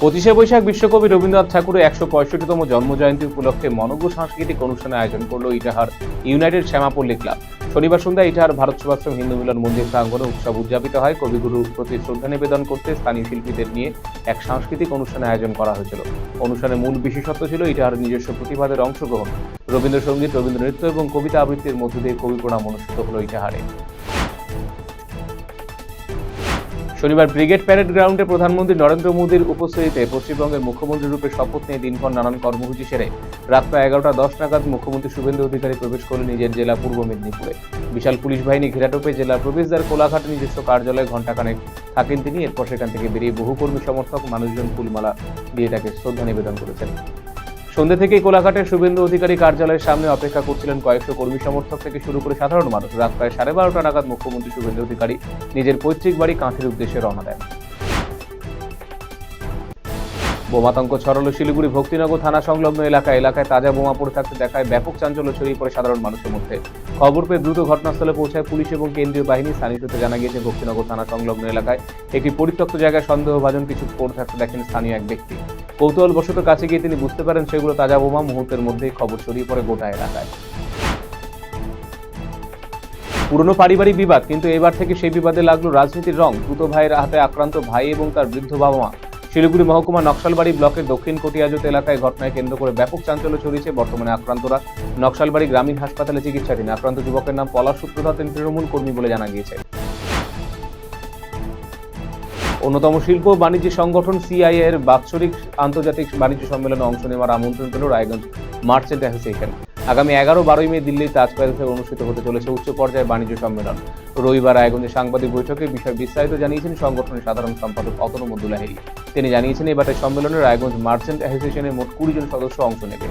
25শে বৈশাখ বিশ্বকবি রবীন্দ্রনাথ ঠাকুরের 165তম জন্মজয়ন্তী উপলক্ষে মনোজ্ঞ সাংস্কৃতিক অনুষ্ঠানের আয়োজন করল ইটাহার ইউনাইটেড শ্যামাপল্লী ক্লাব। শনিবার সন্ধ্যায় ইটাহার ভারত সেবাশ্রম হিন্দু মিলন মন্দির প্রাঙ্গণে উৎসব উদযাপিত হয়। কবিগুরুর প্রতি শ্রদ্ধা নিবেদন করতে স্থানীয় শিল্পীদের নিয়ে এক সাংস্কৃতিক অনুষ্ঠানের আয়োজন করা হয়েছিল। অনুষ্ঠানের মূল বিশেষত্ব ছিল ইটাহার নিজস্ব প্রতিভাদের অংশগ্রহণ। রবীন্দ্রসঙ্গীত, রবীন্দ্র নৃত্য এবং কবিতা আবৃত্তির মধ্য দিয়ে কবি প্রণাম অনুষ্ঠিত হল ইটাহারে। শনিবার ব্রিগেড প্যারেড গ্রাউন্ডে প্রধানমন্ত্রী নরেন্দ্র মোদীর উপস্থিতিতে পশ্চিমবঙ্গের মুখ্যমন্ত্রী রূপে শপথ নিয়ে দিনভর নানান কর্মসূচি সেরে রাত প্রায় 11:10 নাগাদ মুখ্যমন্ত্রী শুভেন্দু অধিকারী প্রবেশ করলেন নিজের জেলা পূর্ব মেদিনীপুরে। বিশাল পুলিশ বাহিনী ঘেরাটোপে জেলার প্রবেশদ্বার কোলাঘাটে নিজস্ব কার্যালয়ে ঘণ্টাখানেক থাকেন তিনি। এরপর সেখান থেকে বেরিয়ে বহু কর্মী সমর্থক মানুষজন ফুলমালা দিয়ে তাকে শ্রদ্ধা নিবেদন করেছেন। সন্ধ্যে থেকেই কোলাঘাটের শুভেন্দু অধিকারী কার্যালয়ের সামনে অপেক্ষা করছিলেন কয়েকশো কর্মী সমর্থক থেকে শুরু করে সাধারণ মানুষ। রাত প্রায় 12:30 নাগাদ মুখ্যমন্ত্রী শুভেন্দু অধিকারী নিজের পৈতৃক বাড়ি কাঁথির উদ্দেশ্যে রওনা দেন। বোমাতঙ্ক ছড়ালো শিলিগুড়ি ভক্তিনগর থানা সংলগ্ন এলাকায় তাজা বোমা পড়ে থাকতে দেখায় ব্যাপক চাঞ্চল্য ছড়িয়ে পড়ে সাধারণ মানুষের মধ্যে। খবর পেয়ে দ্রুত ঘটনাস্থলে পৌঁছায় পুলিশ এবং কেন্দ্রীয় বাহিনী। স্থানীয় সূত্রে জানা গিয়েছে, ভক্তিনগর থানা সংলগ্ন এলাকায় একটি পরিত্যক্ত জায়গায় সন্দেহভাজন কিছু পড়ে থাকতে দেখেন স্থানীয় এক ব্যক্তি। কৌতূহলবশত কাছে গিয়ে তিনি বুঝতে পারেন সেগুলো তাজা বোমা। মুহূর্তের মধ্যেই খবর ছড়িয়ে পড়ে গোটা এলাকায়। পুরনো পারিবারিক বিবাদ, কিন্তু এবার থেকে সেই বিবাদে লাগলো রাজনীতির রং। দ্রুত ভাইয়ের হাতে আক্রান্ত ভাই এবং তার বৃদ্ধ বাবা মা। শিলিগুড়ি মহকুমা নকশালবাড়ি ব্লকের দক্ষিণ কটিয়াজত এলাকায় ঘটনায় কেন্দ্র করে ব্যাপক চাঞ্চল্য ছড়িয়েছে। বর্তমানে আক্রান্তরা নকশালবাড়ি গ্রামীণ হাসপাতালে চিকিৎসাধীন। আক্রান্ত যুবকের নাম পলাশ সূত্রধর, তিনি তৃণমূল কর্মী বলে জানা গিয়েছে। অন্যতম শিল্প বাণিজ্য সংগঠন সিআইএ এর বাৎসরিক আন্তর্জাতিক বাণিজ্য সম্মেলনে অংশ নেওয়ার আমন্ত্রণ পেল রায়গঞ্জ মার্চেন্ট অ্যাসোসিয়েশন। আগামী 11-12 মে দিল্লির তাজ প্যালেসে অনুষ্ঠিত হতে চলেছে উচ্চ পর্যায়ের বাণিজ্য সম্মেলন। রবিবার রায়গঞ্জে সাংবাদিক বৈঠকে বিষয় বিস্তারিত জানিয়েছেন সংগঠনের সাধারণ সম্পাদক অতনু মদ্দুলাহিড়ী। তিনি জানিয়েছেন, এবারের সম্মেলনে রায়গঞ্জ মার্চেন্ট অ্যাসোসিয়েশনের মোট 20 জন সদস্য অংশ নেবে।